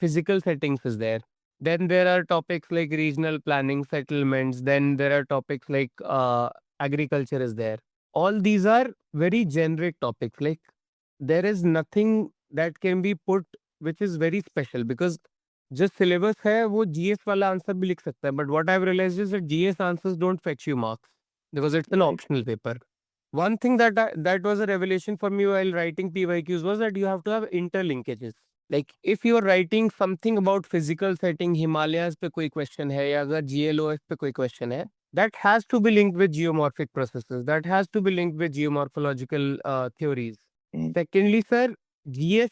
physical settings is there. Then there are topics like regional planning, settlements. Then there are topics like agriculture is there. All these are very generic topics. Like there is nothing that can be put which is very special, because जो syllabus है वो GS वाला answer भी लिख सकता है, but what I've realized is that GS answers don't fetch you marks because it's an Right. optional paper. One thing that was a revelation for me while writing PYQs was that you have to have interlinkages. Like if you are writing something about physical setting, Himalayas पे कोई question है या अगर GLOF पे कोई question है, that has to be linked with geomorphic processes. That has to be linked with geomorphological theories. Mm. Secondly, sir, GS,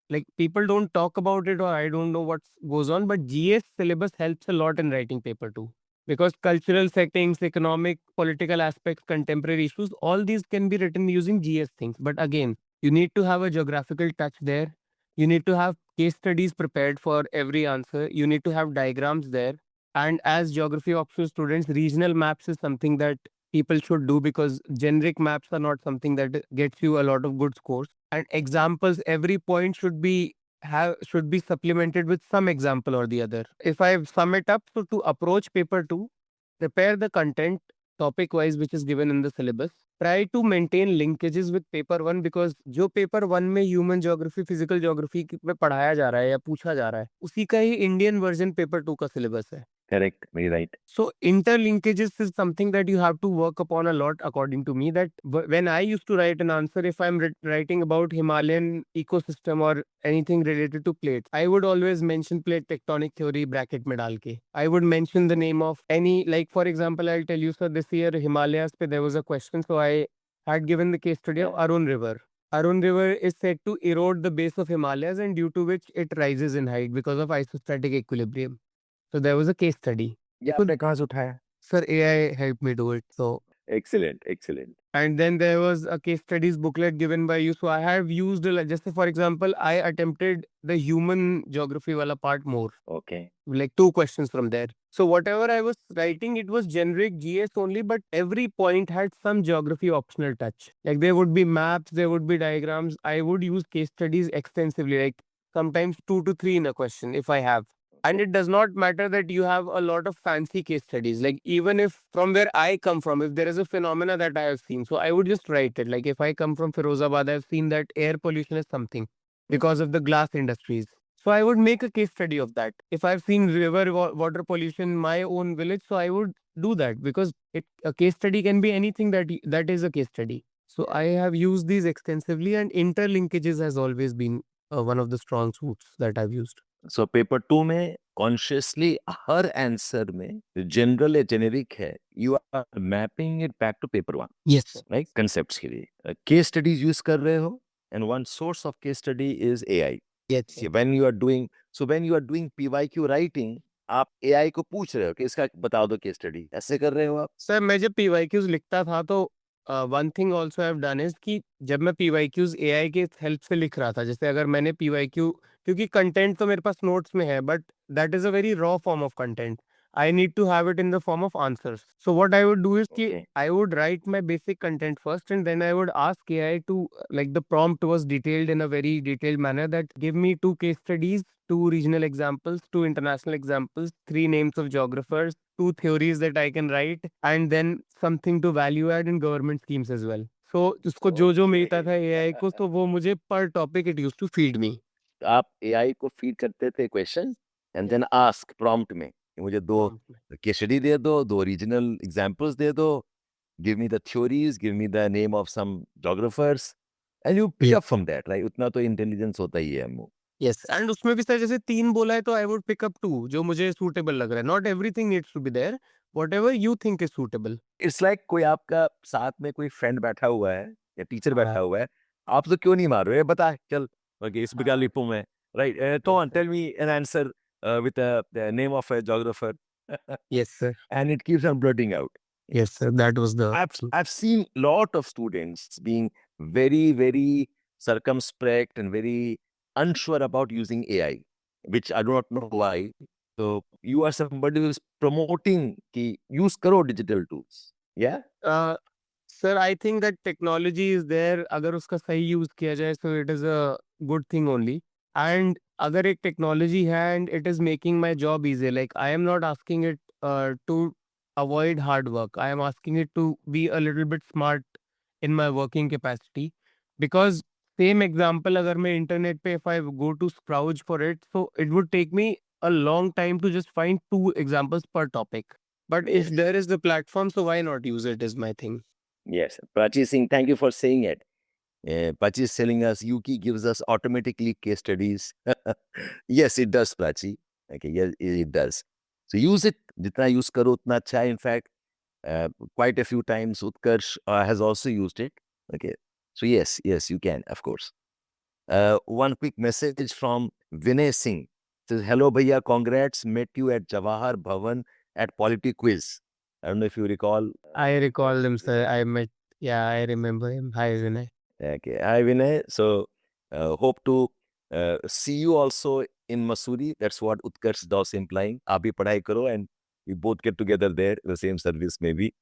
like people don't talk about it or I don't know what goes on, but GS syllabus helps a lot in writing paper too. Because cultural settings, economic, political aspects, contemporary issues, all these can be written using GS things. But again, you need to have a geographical touch there. You need to have case studies prepared for every answer. You need to have diagrams there. And as geography optional students, regional maps is something that people should do, because generic maps are not something that gets you a lot of good scores. And examples, every point should be supplemented with some example or the other. If I sum it up, so to approach paper 2, prepare the content topic wise which is given in the syllabus. Try to maintain linkages with paper 1, because जो paper 1 में human geography, physical geography में पढ़ाया जा रहा है या पूछा जा रहा है, उसी का ही इंडियन वर्जन पेपर 2 का सिलेबस है. Correct. Very right. So interlinkages is something that you have to work upon a lot, according to me. That when I used to write an answer, if I'm writing about Himalayan ecosystem or anything related to plates, I would always mention plate tectonic theory bracket में डाल के. I would mention the name of any, like for example, I'll tell you, sir, this year Himalayas pe there was a question, so I had given the case study of Arun River. Arun River is said to erode the base of Himalayas, and due to which it rises in height because of isostatic equilibrium. So there was a case study. ये आपने कहाँ से उठाया? Sir, AI helped me do it. So, Excellent. Excellent. and then there was a case studies booklet given by you. So I have used, just for example, I attempted the human geography wala part more, Okay. like 2 questions from there. So whatever I was writing, it was generic GS only, but every point had some geography optional touch. Like there would be maps, there would be diagrams. I would use case studies extensively, like sometimes 2 to 3 in a question if I have. And it does not matter that you have a lot of fancy case studies. Like even if from where I come from, if there is a phenomena that I have seen, so I would just write it. Like if I come from Firozabad, I've seen that air pollution is something because of the glass industries. So I would make a case study of that. If I've seen river water pollution in my own village, so I would do that, because a case study can be anything that is a case study. So I have used these extensively, and interlinkages has always been one of the strong suits that I've used. So paper 2 में consciously हर answer में general या generic है, you are mapping it back to paper 1, Yes, sir. Right? Concepts के लिए case studies use कर रहे हो, and one source of case study is AI. Yes. When you are doing PYQ writing, आप AI को पूछ रहे हो कि इसका बताओ दो केस स्टडी, ऐसे कर रहे हो आप? सर मैं जब PYQs लिखता था, तो one thing also have done is कि जब मैं PYQs AI के हेल्प से लिख रहा था, जैसे अगर मैंने PYQ, क्योंकि कंटेंट तो मेरे पास नोट्स में है, but that is a very raw form of content. I need to have it in the form of answers. So what I would do is कि Okay. I would write my basic content first, and then I would ask AI to, like the prompt was detailed in a very detailed manner, that give me 2 case studies, 2 regional examples, 2 international examples, 3 names of geographers, 2 theories that I can write, and then something to value add in government schemes as well. So उसको जो मिलता था AI को, तो वो मुझे per topic it used to feed me. आप AI को फीड करते थे question, and then ask prompt में कि मुझे 2 केस स्टडी दे दो, 2 रीजनल एग्जांपल्स दे दो, give me the theories, give me the name of some geographers, and you pick Yes. Up from that, right? उतना तो इंटेलिजेंस होता ही है हमको. यस, एंड उसमें भी सर जैसे 3 बोला है, तो आई वुड पिक अप 2 जो मुझे सूटेबल लग रहा है. Not everything needs to be there, whatever you think is suitable. It's like कोई आपका साथ में कोई फ्रेंड बैठा हुआ है या टीचर बैठा हुआ है, आप तो क्यों नहीं मार रहे, बता चल, ओके इस बिगा लिपो में, राइट? तो on tell me an answer with the name of a geographer, yes sir. and it keeps on blurting out. Yes sir, that was the I've seen lot of students being very, very circumspect and very unsure about using AI, which I do not know why. So you are somebody who is promoting कि use करो digital tools. Yeah? Sir I think that technology is there, अगर उसका सही use किया जाए, so it is a good thing only. And अगर एक technology है and it is making my job easy, like I am not asking it to avoid hard work. I am asking it to be a little bit smart in my working capacity. Because same example, अगर मैं internet पे if I go to browse for it, so it would take me a long time to just find 2 examples per topic. But if Yes. there is the platform, so why not use it is my thing. Yes, Prachi Singh, thank you for saying it. Prachi is telling us Yuki gives us automatically case studies. Yes, it does, Prachi. Okay, yes, it does. So use it. Jitna use karo utna acha hai. In fact, quite a few times Utkarsh has also used it. Okay, so yes, you can, of course. One quick message from Vinay Singh. Says, hello, bhaiya, congrats. Met you at Jawahar Bhavan at Polity Quiz. I don't know if you recall. I recall him, sir. I met, yeah, I remember him. Hi, Vinay. Okay, hi Vinay. So, hope to see you also in Masuri. That's what Utkarsh does implying. आप भी पढ़ाई करो and we both get together there, the same service maybe.